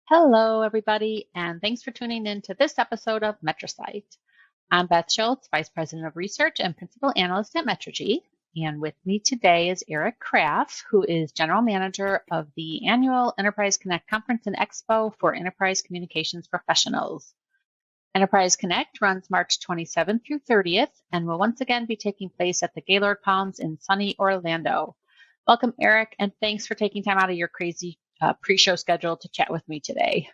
Hello, everybody, and thanks for tuning in to this episode of MetriSight. I'm Beth Schultz, Vice President of Research and Principal Analyst at Metrigy, and with me today is Eric Krapf, who is General Manager of the annual Enterprise Connect Conference and Expo for Enterprise Communications Professionals. Enterprise Connect runs March 27th through 30th and will once again be taking place at the Gaylord Palms in sunny Orlando. Welcome, Eric, and thanks for taking time out of your crazy pre-show schedule to chat with me today.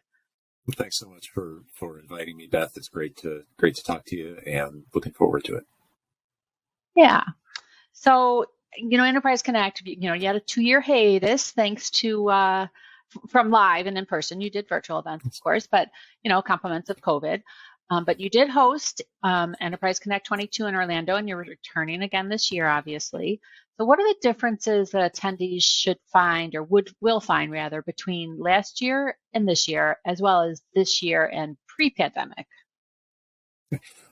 Well, thanks so much for inviting me, Beth. It's great to talk to you, and looking forward to it. Yeah. So, Enterprise Connect, you had a 2-year hiatus thanks to from live and in person. You did virtual events, of course, but compliments of COVID. But you did host Enterprise Connect 22 in Orlando, and you're returning again this year, obviously. So what are the differences that attendees should find, or will find rather, between last year and this year, as well as this year and pre-pandemic?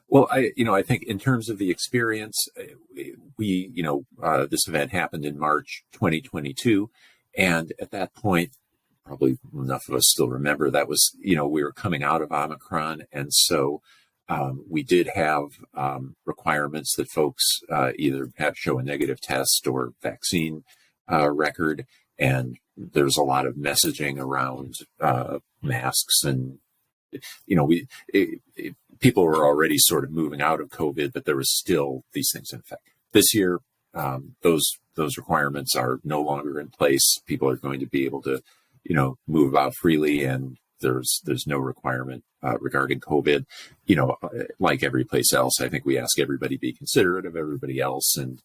Well, I think in terms of the experience, this event happened in March 2022, and at that point, probably enough of us still remember that was, we were coming out of Omicron, and so we did have requirements that folks either show a negative test or vaccine record, and there's a lot of messaging around masks, and people were already sort of moving out of COVID, but there was still these things in effect. This year, those requirements are no longer in place. People are going to be able to move about freely, and there's no requirement regarding COVID. Like every place else, I think we ask everybody to be considerate of everybody else, and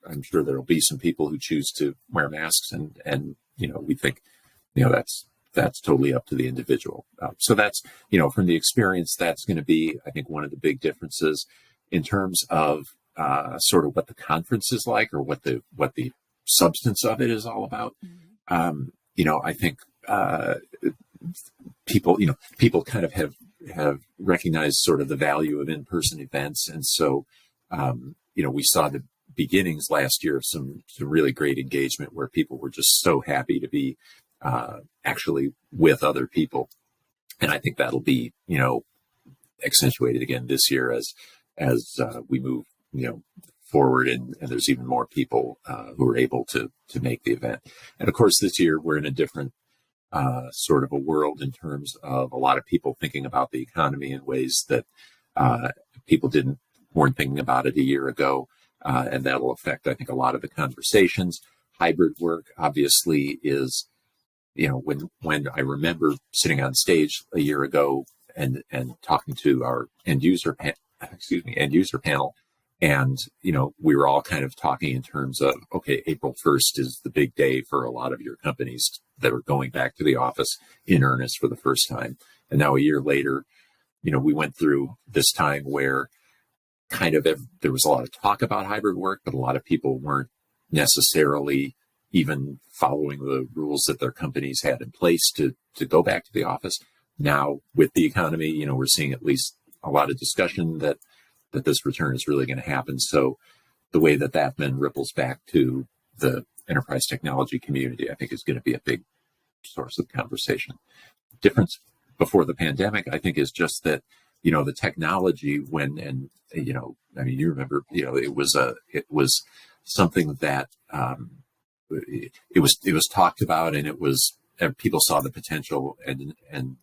I'm sure there'll be some people who choose to wear masks, and we think that's totally up to the individual. So that's from the experience, that's going to be, I think, one of the big differences in terms of sort of what the conference is like, or what the substance of it is all about. I think people kind of have recognized sort of the value of in-person events. And so, we saw the beginnings last year of some really great engagement where people were just so happy to be actually with other people. And I think that'll be, accentuated again this year as we move, forward, and there's even more people who are able to make the event. And of course, this year we're in a different sort of a world in terms of a lot of people thinking about the economy in ways that people weren't thinking about it a year ago, and that'll affect, I think, a lot of the conversations. Hybrid work obviously is, when I remember sitting on stage a year ago and talking to our end user panel. And, we were all kind of talking in terms of, okay, April 1st is the big day for a lot of your companies that are going back to the office in earnest for the first time. And now a year later, we went through this time where kind of there was a lot of talk about hybrid work, but a lot of people weren't necessarily even following the rules that their companies had in place to go back to the office. Now, with the economy, we're seeing at least a lot of discussion that this return is really going to happen. So the way that then ripples back to the enterprise technology community, I think, is going to be a big source of conversation. Difference before the pandemic, I think, is just that, the technology you remember, it was something that it was talked about, and people saw the potential, and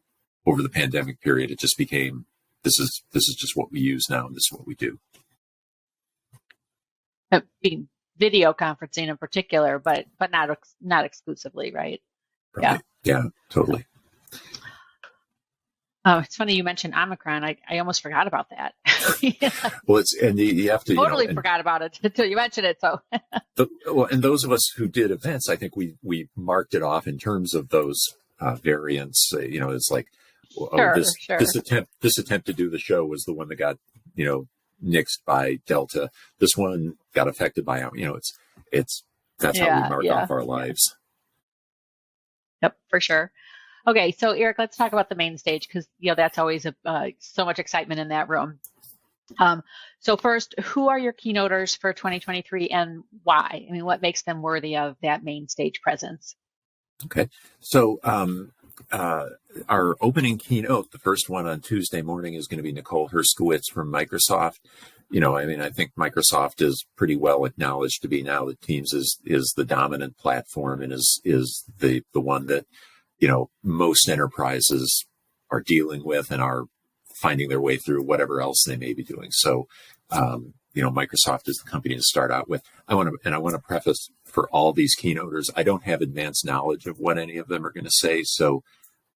over the pandemic period, it just became, this is just what we use now, and this is what we do. Being video conferencing in particular, but not exclusively, right? Yeah, totally. Oh, it's funny you mentioned Omicron. I almost forgot about that. Well, you have to totally forgot about it until you mentioned it. So, and those of us who did events, I think we marked it off in terms of those variants. It's like, this attempt to do the show was the one that got nixed by Delta. This one got affected by it's that's how we mark off our lives. Yep, for sure. Okay, so Eric, let's talk about the main stage because that's always so much excitement in that room. So first, who are your keynoters for 2023 and why? I mean, what makes them worthy of that main stage presence? Okay, so our opening keynote, the first one on Tuesday morning, is going to be Nicole Herskowitz from Microsoft. I think Microsoft is pretty well acknowledged to be now that Teams is the dominant platform and is the one that most enterprises are dealing with and are finding their way through whatever else they may be doing. So, Microsoft is the company to start out with. I want to preface for all these keynoters, I don't have advanced knowledge of what any of them are going to say. So,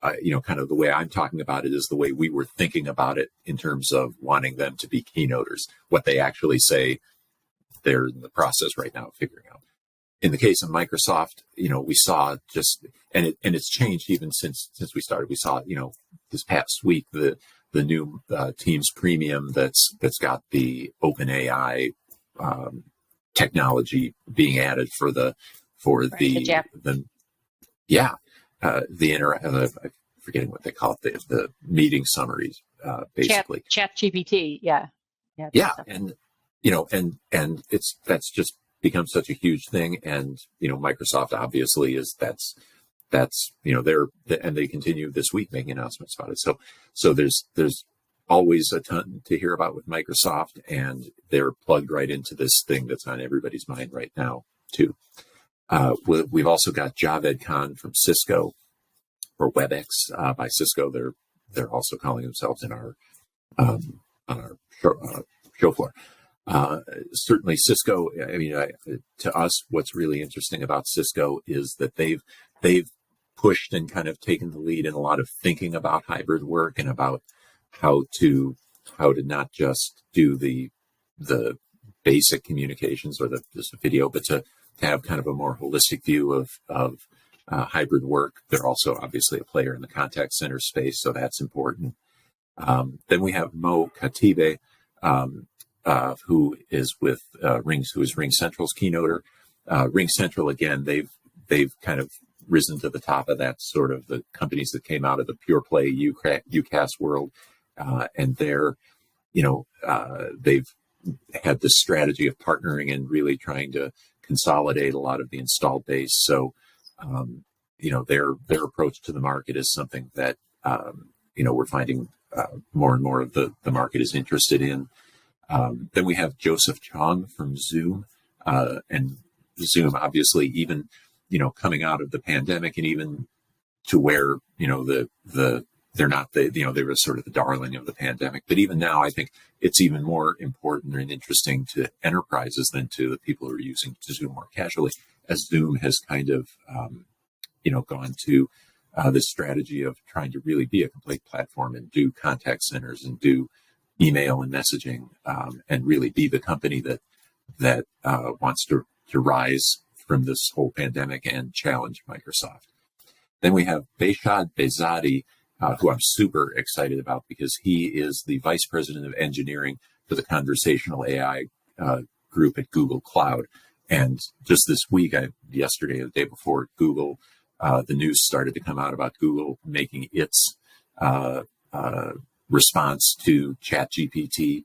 kind of the way I'm talking about it is the way we were thinking about it in terms of wanting them to be keynoters. What they actually say, they're in the process right now of figuring out. In the case of Microsoft, we saw and it's changed even since we started. We saw, this past week, the new Teams Premium that's got the OpenAI technology being added I'm forgetting what they call it, the meeting summaries, basically. Chat GPT, yeah. And that's just become such a huge thing, and Microsoft obviously that's and they continue this week making announcements about it. So there's always a ton to hear about with Microsoft, and they're plugged right into this thing that's on everybody's mind right now too. We've also got Javed Khan from Cisco, or WebEx by Cisco. They're also calling themselves on our show floor. Certainly Cisco, to us, what's really interesting about Cisco is that they've pushed and kind of taken the lead in a lot of thinking about hybrid work and about how to not just do the basic communications or just video, but to have kind of a more holistic view of hybrid work. They're also obviously a player in the contact center space, so that's important. Then we have Mo Katibe, who is with who is Ring Central's keynoter. Ring Central, again, they've kind of risen to the top of that, sort of the companies that came out of the pure play UCaaS world, and they've had this strategy of partnering and really trying to consolidate a lot of the installed base. So, their approach to the market is something that we're finding more and more of the market is interested in. Then we have Joseph Chong from Zoom, and Zoom, obviously, even coming out of the pandemic, and even to where they're not they were sort of the darling of the pandemic, but even now, I think it's even more important and interesting to enterprises than to the people who are using Zoom more casually, as Zoom has kind of gone to this strategy of trying to really be a complete platform and do contact centers and do email and messaging, and really be the company that wants to rise from this whole pandemic and challenge Microsoft. Then we have Behshad Behzadi, who I'm super excited about because he is the vice president of engineering for the conversational AI group at Google Cloud. And just this week, yesterday or the day before, Google, the news started to come out about Google making its response to ChatGPT,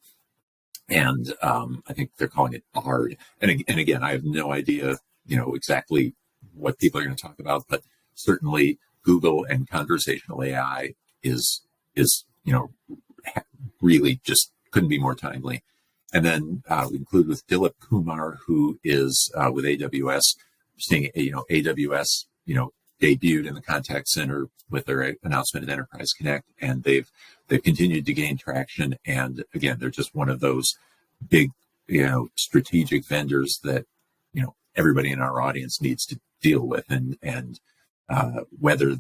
and I think they're calling it Bard. And again, I have no idea, exactly what people are going to talk about, but certainly Google and conversational AI is really just couldn't be more timely. And then we include with Dilip Kumar, who is with AWS, seeing AWS debuted in the contact center with their announcement at Enterprise Connect, and they've continued to gain traction. And again, they're just one of those big, strategic vendors that, everybody in our audience needs to deal with. And whether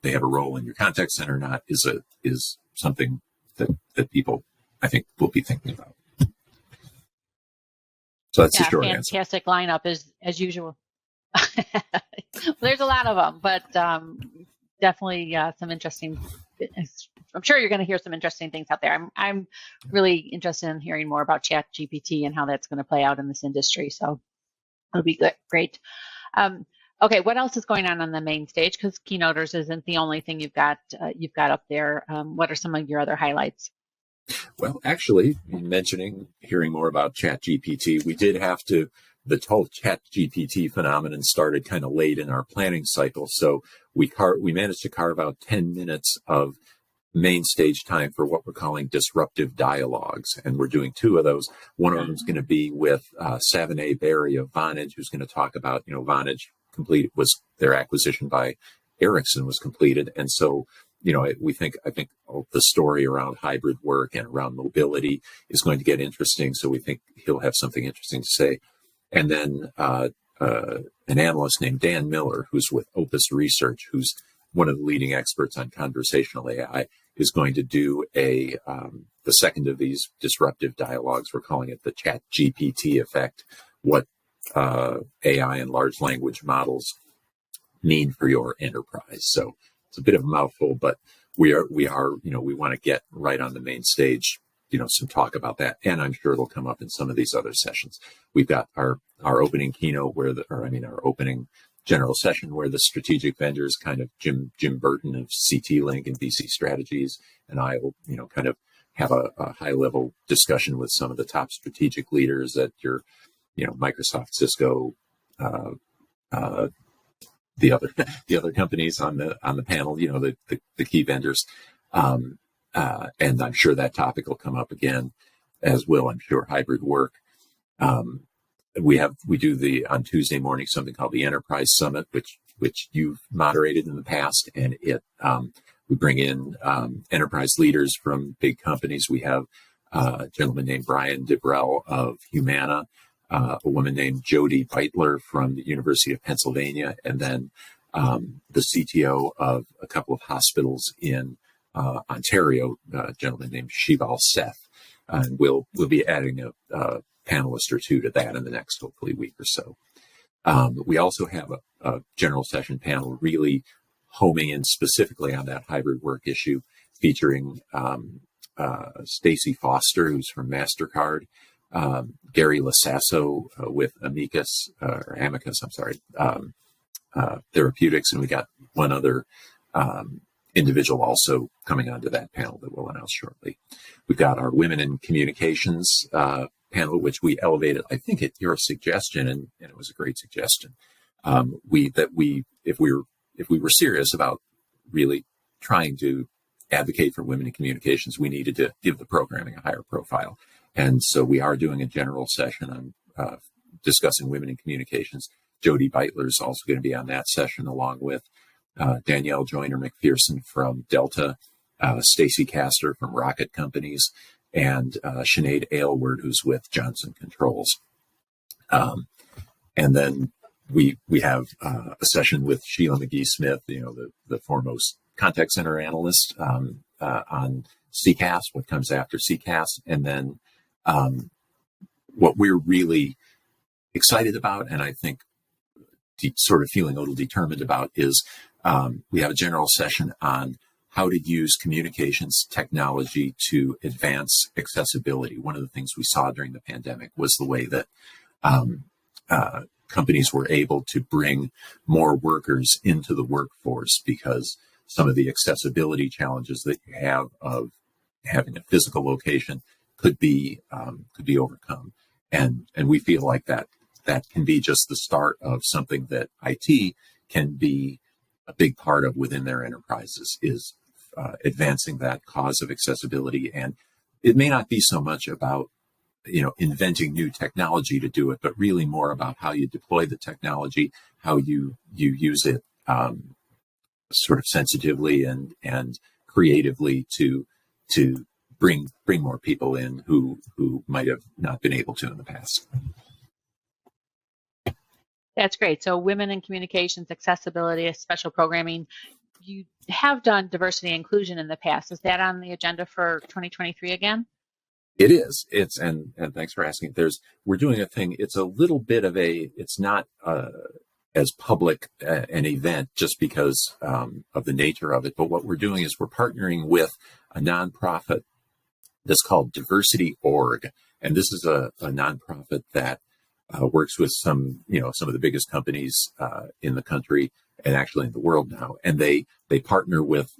they have a role in your contact center or not is something that people, I think, will be thinking about. So that's the short answer. Fantastic lineup as usual. There's a lot of them, but definitely some interesting. I'm sure you're going to hear some interesting things out there. I'm really interested in hearing more about ChatGPT and how that's going to play out in this industry. So It'll be good. Great. Okay, what else is going on the main stage? Because Keynoters isn't the only thing you've got up there. What are some of your other highlights? Well, actually, hearing more about ChatGPT, we did have to, the whole ChatGPT phenomenon started kind of late in our planning cycle. So we managed to carve out 10 minutes of main stage time for what we're calling disruptive dialogues. And we're doing two of those. One of them is going to be with Savinay Berry of Vonage, who's going to talk about, Vonage their acquisition by Ericsson was completed. And so, I think the story around hybrid work and around mobility is going to get interesting. So we think he'll have something interesting to say. And then an analyst named Dan Miller, who's with Opus Research, who's one of the leading experts on conversational AI, is going to do the second of these disruptive dialogues. We're calling it the Chat GPT effect, what AI and large language models mean for your enterprise. So it's a bit of a mouthful, but we want to get right on the main stage, some talk about that. And I'm sure it'll come up in some of these other sessions. We've got our opening keynote our opening general session where the strategic vendors, kind of Jim Burton of CT Link and BC Strategies, and I will, kind of have a high level discussion with some of the top strategic leaders at your, Microsoft, Cisco, the other companies on the panel, the key vendors. And I'm sure that topic will come up again, as will, I'm sure, hybrid work. We do on Tuesday morning something called the Enterprise Summit, which you've moderated in the past, and we bring in enterprise leaders from big companies. We have a gentleman named Brian Dibrell of Humana, a woman named Jody Beitler from the University of Pennsylvania, and then the CTO of a couple of hospitals in Ontario, a gentleman named Shival Seth. And we'll be adding a panelist or two to that in the next, hopefully, week or so. We also have a general session panel really homing in specifically on that hybrid work issue, featuring Stacy Foster, who's from MasterCard, Gary Lasasso with Amicus Therapeutics, and we got one other individual also coming onto that panel that we'll announce shortly. We've got our Women in Communications panel, which we elevated, I think, at your suggestion, and it was a great suggestion. If we were serious about really trying to advocate for women in communications, we needed to give the programming a higher profile. And so we are doing a general session on discussing women in communications. Jody Beitler is also going to be on that session, along with Danielle Joyner McPherson from Delta, Stacy Castor from Rocket Companies, and Sinead Aylward, who's with Johnson Controls. And then we have a session with Sheila McGee-Smith, the foremost contact center analyst, on CCaaS, what comes after CCaaS. And then what we're really excited about, and I think sort of feeling a little determined about, is we have a general session on how to use communications technology to advance accessibility. One of the things we saw during the pandemic was the way that companies were able to bring more workers into the workforce, because some of the accessibility challenges that you have of having a physical location could be overcome. And we feel like that can be just the start of something that IT can be a big part of within their enterprises, is advancing that cause of accessibility. And it may not be so much about, inventing new technology to do it, but really more about how you deploy the technology, how you use it sort of sensitively and creatively to bring more people in who might have not been able to in the past. That's great. So women in communications, accessibility, special programming. You have done diversity and inclusion in the past. Is that on the agenda for 2023 again? It is. And thanks for asking. We're doing a thing. It's a little bit of it's not as public an event just because of the nature of it. But what we're doing is we're partnering with a nonprofit that's called Diversity.org. And this is a nonprofit that works with some of the biggest companies in the country and actually in the world now. And they partner with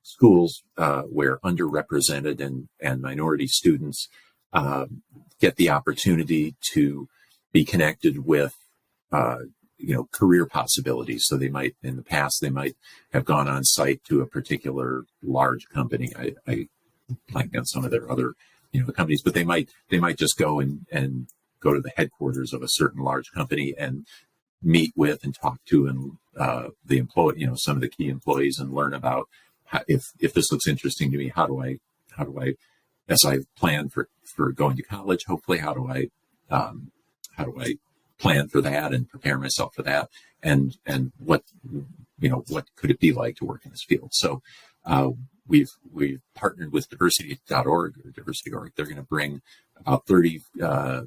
schools where underrepresented and minority students get the opportunity to be connected with career possibilities. So in the past, they might have gone on site to a particular large company. I blank on some of their other companies, but they might just go and go to the headquarters of a certain large company and meet with and talk to the employee, some of the key employees, and learn about if this looks interesting to me, how do I as I plan for going to college, hopefully, how do I plan for that and prepare myself for that, and what could it be like to work in this field? So we've partnered with diversity.org or diversity.org. They're going to bring about 30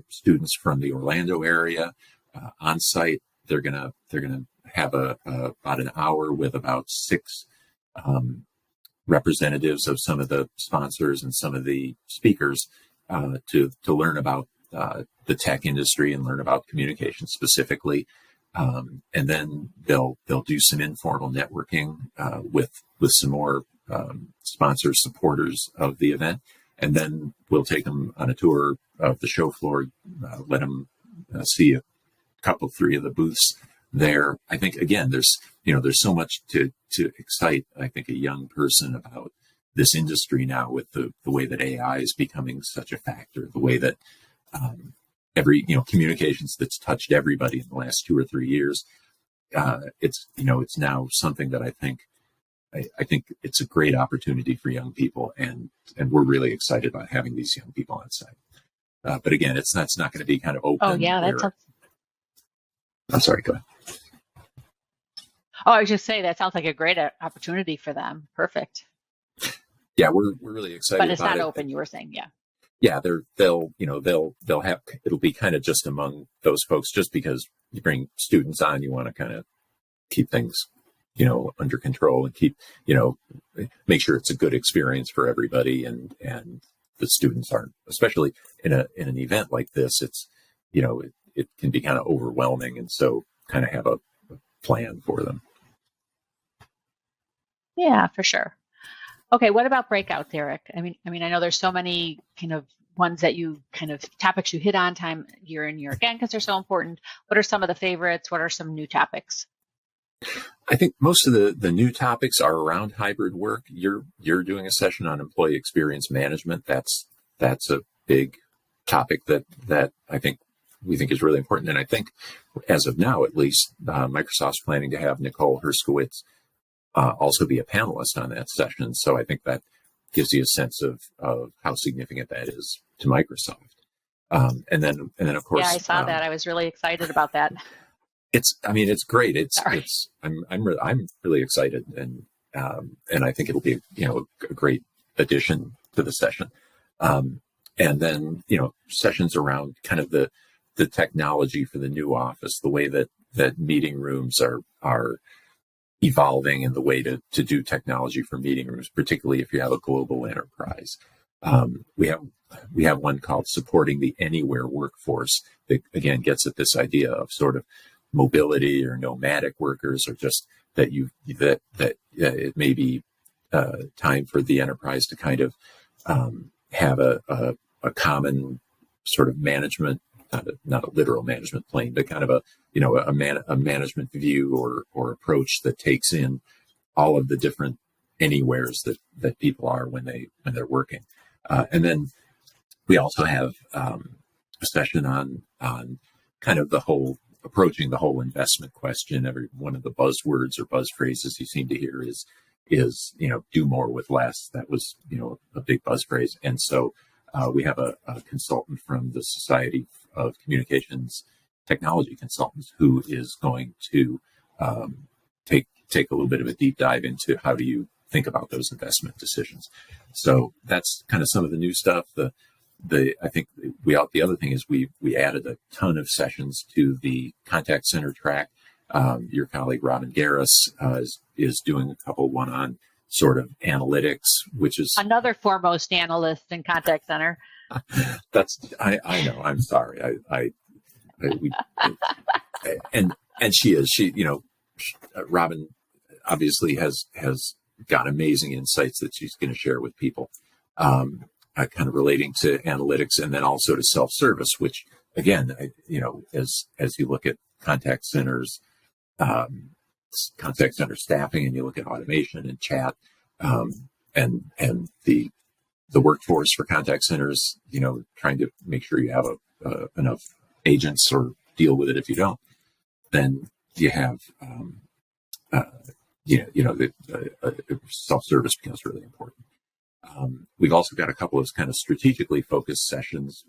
students from the Orlando area on site. They're going to have about an hour with about 6 representatives of some of the sponsors and some of the speakers to learn about the tech industry and learn about communication specifically. And then they'll do some informal networking with some more sponsors, supporters of the event. And then we'll take them on a tour of the show floor, let them see a couple, 3 of the booths there. I think, again, there's so much to excite, I think, a young person about this industry now, with the way that AI is becoming such a factor, the way that every communications that's touched everybody in the last 2 or 3 years. It's now something that I think it's a great opportunity for young people, and we're really excited about having these young people on site. But again, that's not going to be kind of open. Oh yeah, I'm sorry, go ahead. Oh, I was just saying that sounds like a great opportunity for them. Perfect. Yeah, we're really excited. But it's about not open. You were saying, yeah. Yeah, they'll have, it'll be kind of just among those folks, just because you bring students on, you want to kind of keep things, under control and keep, make sure it's a good experience for everybody, and the students aren't, especially in an event like this, it's, it can be kind of overwhelming, and so kind of have a plan for them. Yeah, for sure. Okay, what about breakouts, Eric? I mean, I know there's so many kind of ones that topics you hit on time year in, year again, because they're so important. What are some of the favorites? What are some new topics? I think most of the new topics are around hybrid work. You're doing a session on employee experience management. That's a big topic that we think is really important. And I think, as of now, at least, Microsoft's planning to have Nicole Herskowitz also be a panelist on that session. So I think that gives you a sense of how significant that is to Microsoft. And then of course, yeah, I saw that. I was really excited about that. It's great. I'm really excited, and I think it'll be a great addition to the session. And then sessions around kind of the technology for the new office, the way that meeting rooms are evolving, and the way to do technology for meeting rooms, particularly if you have a global enterprise. We have one called Supporting the Anywhere Workforce that, again, gets at this idea of sort of mobility or nomadic workers, or just that it may be time for the enterprise to kind of have a common sort of management, not a literal management plane, but kind of a management view or approach that takes in all of the different anywheres that people are when they're working. And then we also have a session on kind of approaching the whole investment question. Every one of the buzzwords or buzz phrases you seem to hear is do more with less. That was a big buzz phrase. And so we have a consultant from the Society of Communications Technology Consultants who is going to take a little bit of a deep dive into how do you think about those investment decisions. So that's kind of some of the new stuff. I think the other thing is we added a ton of sessions to the contact center track. Your colleague Robin Garris is doing a couple one on sort of analytics, which is another foremost analyst in contact center. I know. I'm sorry. And Robin obviously has got amazing insights that she's going to share with people, kind of relating to analytics and then also to self-service, which again, as you look at contact centers, contact center staffing, and you look at automation and chat, and the workforce for contact centers, trying to make sure you have enough agents or deal with it if you don't, then you have, self-service becomes really important. We've also got a couple of kind of strategically focused sessions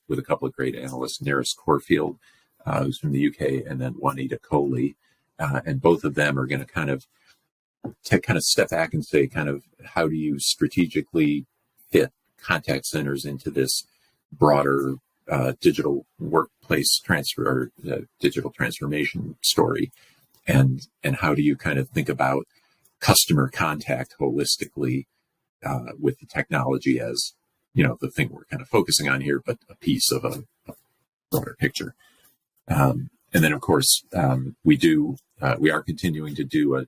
with a couple of great analysts, Neris Corfield, who's from the UK, and then Juanita Coley. And both of them are going to kind of step back and say, kind of, how do you strategically fit contact centers into this broader digital workplace transfer or digital transformation story? And how do you kind of think about customer contact holistically with the technology as, the thing we're kind of focusing on here, but a piece of a broader picture. And then, of course, we are continuing to do a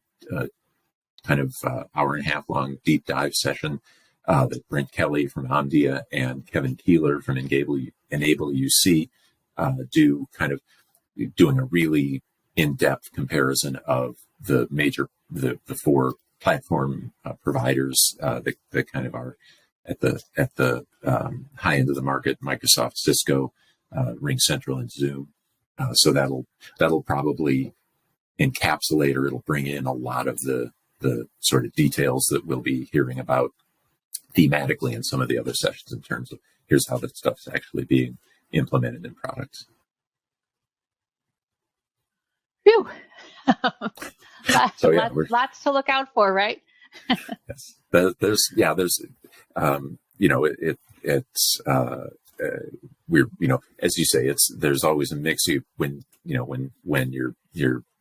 kind of hour and a half long deep dive session that Brent Kelly from Omdia and Kevin Keeler from Enable UC do, kind of doing a really in-depth comparison of the four platform providers that kind of are at the high end of the market: Microsoft, Cisco, RingCentral, and Zoom. So that'll probably encapsulate, or it'll bring in a lot of the sort of details that we'll be hearing about thematically in some of the other sessions, in terms of here's how that stuff's actually being implemented in products. Phew. So lots to look out for, right? Yes, there's we're, as you say, there's always a mix. When you're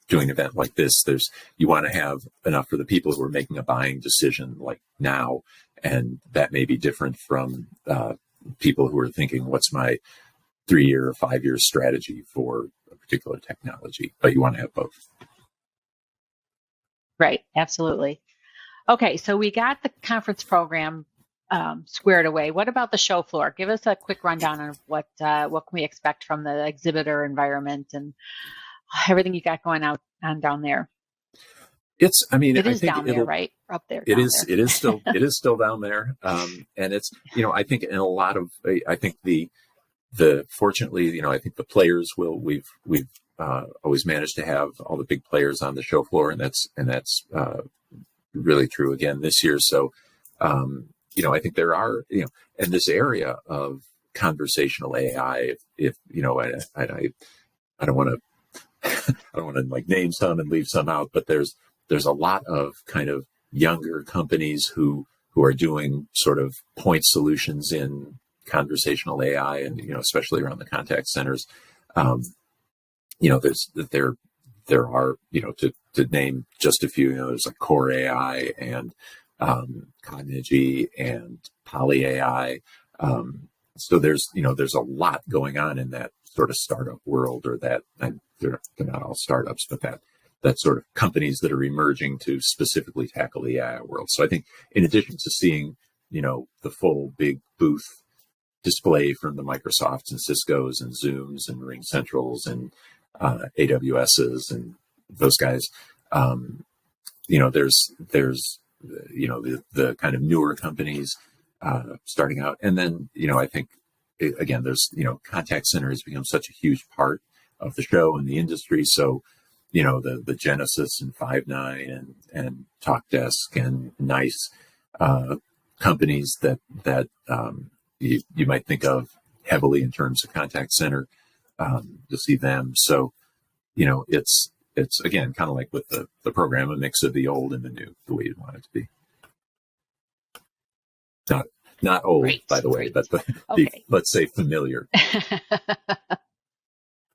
doing an event like this, you want to have enough for the people who are making a buying decision like now, and that may be different from people who are thinking, what's my 3-year or 5-year strategy for a particular technology? But you want to have both. Right, absolutely. Okay, so we got the conference program squared away. What about the show floor? Give us a quick rundown of what can we expect from the exhibitor environment and everything you got going on down there. It is down there, right? Up there. It is still down there. And it's, I think in a lot of, I think fortunately, I think the players we've always managed to have all the big players on the show floor, and that's really true again this year. So, I think there are, in this area of conversational AI, if I don't want to like name some and leave some out, but there's a lot of kind of younger companies who are doing sort of point solutions in conversational AI, and especially around the contact centers. There are, to name just a few, there's like Core AI and Cognigy and Poly AI. So there's a lot going on in that sort of startup world, or that, and they're not all startups, but that sort of companies that are emerging to specifically tackle the AI world. So I think in addition to seeing, the full big booth display from the Microsofts and Ciscos and Zooms and RingCentrals and AWSs and those guys, there's the kind of newer companies starting out. And then, I think, again, there's, contact center has become such a huge part of the show and the industry. So, the Genesis and Five9 and TalkDesk and NICE companies that you might think of heavily in terms of contact center, you'll see them. So, it's again, kind of like with the program, a mix of the old and the new, the way you'd want it to be. Not old, great, by the way, but okay. Let's say familiar.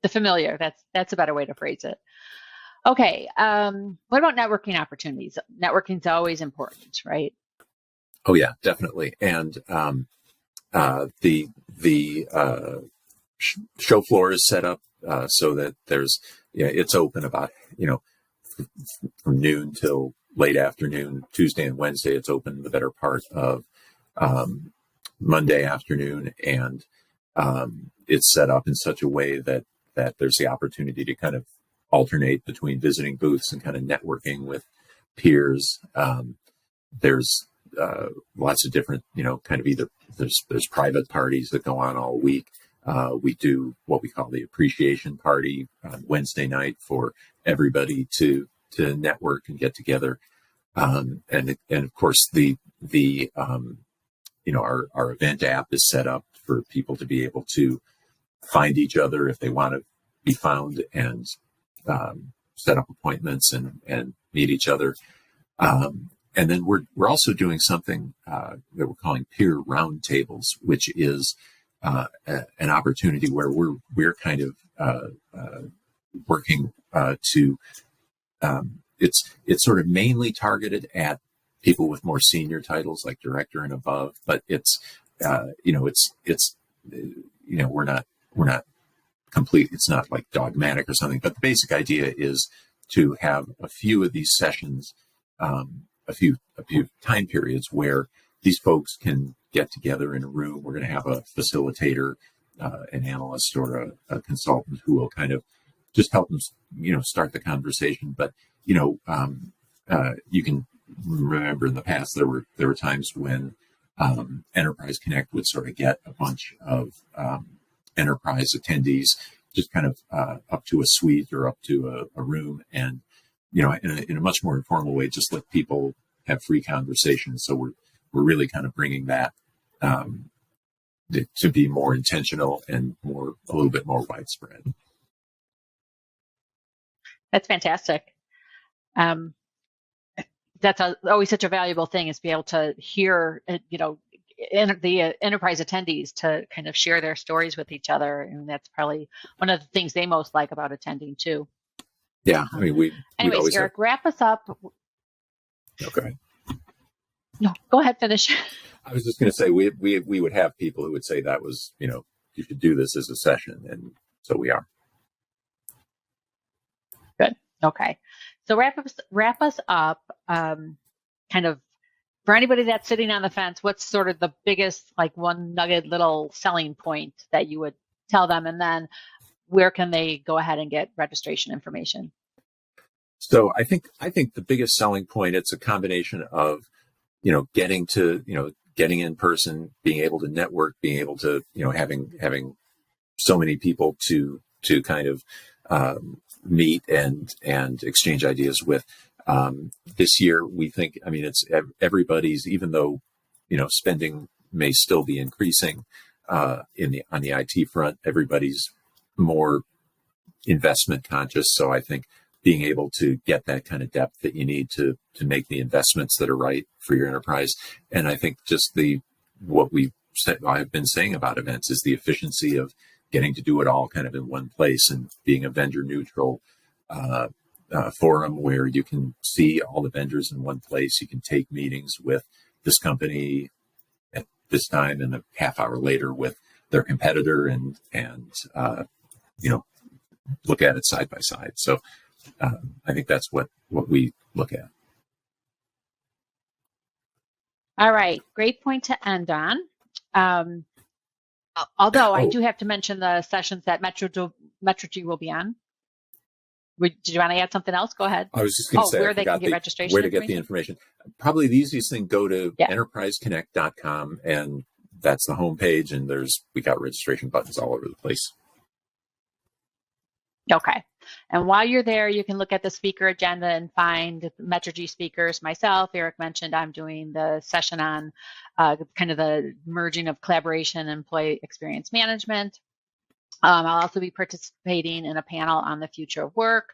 The familiar, that's a better way to phrase it. Okay, what about networking opportunities? Networking is always important, right? Oh yeah, definitely. And the show floor is set up so that it's open about, from noon till late afternoon. Tuesday and Wednesday, it's open the better part of Monday afternoon, and it's set up in such a way that there's the opportunity to kind of alternate between visiting booths and kind of networking with peers. There's lots of different, kind of either there's private parties that go on all week. We do what we call the appreciation party on Wednesday night for everybody to network and get together. And of course our event app is set up for people to be able to find each other if they want to be found, and set up appointments and meet each other. And then we're also doing something that we're calling peer roundtables, which is an opportunity where we're kind of working to. It's sort of mainly targeted at people with more senior titles like director and above, but we're not complete. It's not like dogmatic or something, but the basic idea is to have a few of these sessions, a few time periods where these folks can get together in a room. We're going to have a facilitator, an analyst, or a consultant who will kind of just help them, start the conversation. But you can remember in the past there were times when Enterprise Connect would sort of get a bunch of enterprise attendees just kind of up to a suite or up to a room, and in a much more informal way, just let people have free conversations. So we're really kind of bringing that to be more intentional and a little bit more widespread. That's fantastic. That's always such a valuable thing, is to be able to hear, the enterprise attendees to kind of share their stories with each other. And that's probably one of the things they most like about attending too. Yeah. I mean, anyways, Eric, wrap us up. Okay. No, go ahead, finish. I was just going to say, we would have people who would say that was, you should do this as a session. And so we are. Good. Okay. So wrap us up, kind of for anybody that's sitting on the fence, what's sort of the biggest, like, one nugget little selling point that you would tell them? And then where can they go ahead and get registration information? So I think the biggest selling point, it's a combination of, getting in person, being able to network, being able to, having so many people to kind of meet and exchange ideas with. This year, we think, it's everybody's, even though, spending may still be increasing on the IT front, everybody's more investment conscious. So I think being able to get that kind of depth that you need to make the investments that are right for your enterprise. And I think just what I've been saying about events is the efficiency of getting to do it all kind of in one place, and being a vendor neutral forum where you can see all the vendors in one place. You can take meetings with this company at this time and a half hour later with their competitor, and look at it side by side. So I think that's what we look at. All right. Great point to end on. Although I do have to mention the sessions that MetriSight will be on. Did you want to add something else? Go ahead. I was just going to say where they can get registration. Where to get the information. Probably the easiest thing, go to enterpriseconnect.com, and that's the homepage, and we got registration buttons all over the place. Okay. And while you're there, you can look at the speaker agenda and find MetriSight speakers. Myself, Eric mentioned, I'm doing the session on kind of the merging of collaboration and employee experience management. I'll also be participating in a panel on the future of work.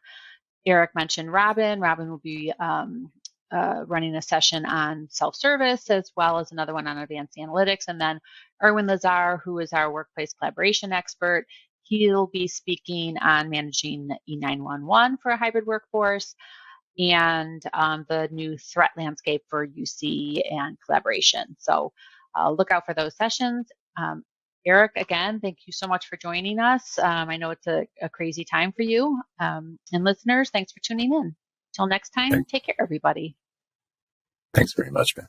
Eric mentioned Robin. Robin will be running a session on self-service, as well as another one on advanced analytics. And then Erwin Lazar, who is our workplace collaboration expert, he'll be speaking on managing E911 for a hybrid workforce and the new threat landscape for UC and collaboration. So look out for those sessions. Eric, again, thank you so much for joining us. I know it's a crazy time for you. And listeners, thanks for tuning in. Till next time, take care, everybody. Thanks very much, Ben.